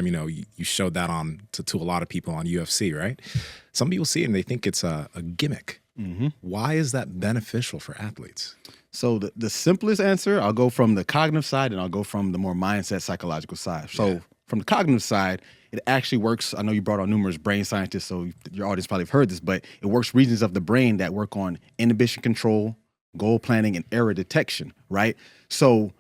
time, you showed that on to a lot of people on UFC, right? Some people see it and they think it's a gimmick. Why is that beneficial for athletes? So the simplest answer, I'll go from the cognitive side and I'll go from the more mindset, psychological side. So from the cognitive side, it actually works. I know you brought on numerous brain scientists, so your audience probably have heard this, but it works regions of the brain that work on inhibition control, goal planning, and error detection, right? So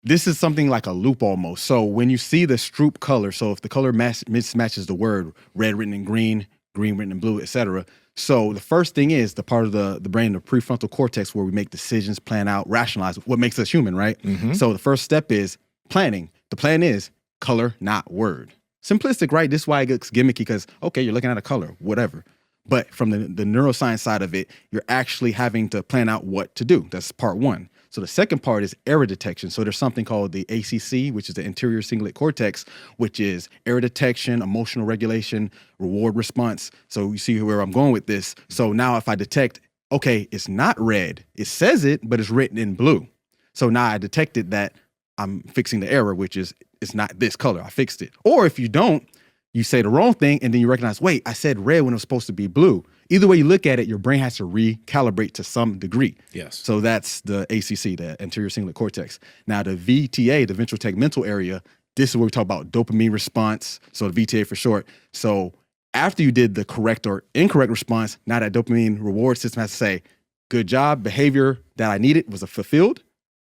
this is something like a loop almost. So when you see the Stroop color, so if the color mismatches the word, red written in green, green written in blue, etc. So the first thing is the part of the brain, the prefrontal cortex, where we make decisions, plan out, rationalize what makes us human, right? So the first step is planning. The plan is color, not word. Simplistic, right? This is why it gets gimmicky, because, okay, you're looking at a color, whatever. But from the neuroscience side of it, you're actually having to plan out what to do. That's part one. So the second part is error detection. So there's something called the ACC, which is the anterior cingulate cortex, which is error detection, emotional regulation, reward response. So you see where I'm going with this. So now if I detect, okay, it's not red, it says it, but it's written in blue. So now I detected that I'm fixing the error, which is it's not this color. I fixed it. Or if you don't, you say the wrong thing and then you recognize, wait, I said red when it was supposed to be blue. Either way you look at it, your brain has to recalibrate to some degree. Yes. So that's the ACC, the anterior cingulate cortex. Now the VTA, the ventral tegmental area, this is where we talk about dopamine response. So the VTA for short. So after you did the correct or incorrect response, now that dopamine reward system has to say, good job, behavior that I needed was fulfilled.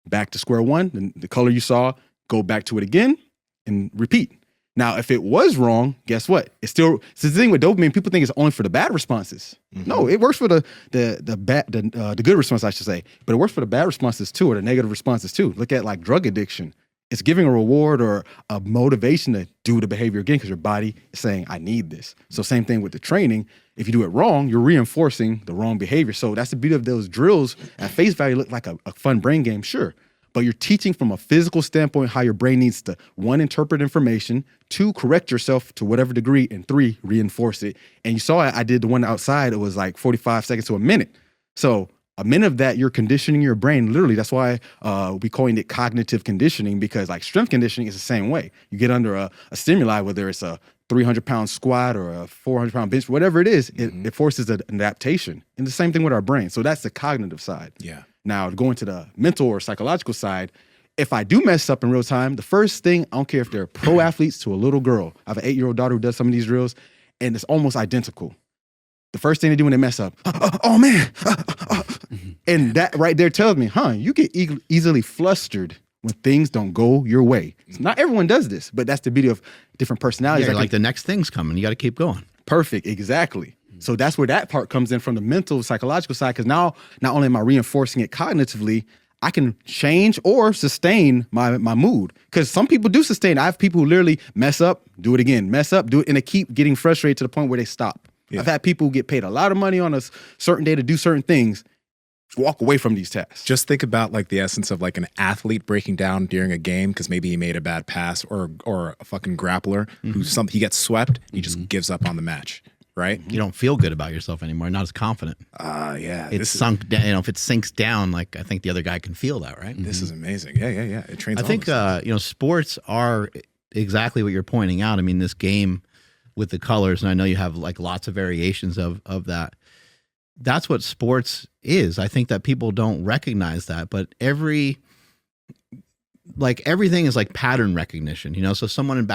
Back to square one, the color you saw, go back to it again and repeat. Now, if it was wrong, guess what? It's the thing with dopamine. People think it's only for the bad responses. No, it works for the good response, I should say. But it works for the bad responses too, or the negative responses too. Look at like drug addiction. It's giving a reward or a motivation to do the behavior again because your body is saying, I need this. So same thing with the training. If you do it wrong, you're reinforcing the wrong behavior. So that's the beauty of those drills. At face value, look like a fun brain game, sure. But you're teaching from a physical standpoint how your brain needs to, 1, interpret information, 2, correct yourself to whatever degree, and 3, reinforce it. And you saw I did the one outside. It was like 45 seconds to a minute. So a minute of that, you're conditioning your brain. Literally, that's why we coined it cognitive conditioning, because like strength conditioning is the same way. You get under a stimuli, whether it's a 300-pound squat or a 400-pound bench, whatever it is, it forces an adaptation. And the same thing with our brain. So that's the cognitive side. Yeah. Now, going to the mental or psychological side, if I do mess up in real time, the first thing, I don't care if they're pro athletes to a little girl. I have an 8-year-old daughter who does some of these drills, and it's almost identical. The first thing they do when they mess up, oh man. And that right there tells me, you get easily flustered when things don't go your way. So not everyone does this, but that's the beauty of different personalities. Yeah, like the next thing's coming. You got to keep going. Perfect, exactly. So that's where that part comes in from the mental, psychological side, because now not only am I reinforcing it cognitively, I can change or sustain my mood. Because some people do sustain. I have people who literally mess up, do it again, mess up, do it, and they keep getting frustrated to the point where they stop. Yeah. I've had people who get paid a lot of money on a certain day to do certain things, walk away from these tasks. Just think about like the essence of like an athlete breaking down during a game because maybe he made a bad pass, or a fucking grappler he gets swept, he just gives up on the match. Right? You don't feel good about yourself anymore. Not as confident. Yeah. It's sunk down. If it sinks down, like I think the other guy can feel that, right? This is amazing. Yeah. It trains. I think sports are exactly what you're pointing out. I mean, this game with the colors, and I know you have like lots of variations of that. That's what sports is. I think that people don't recognize that, but everything is like pattern recognition. So someone in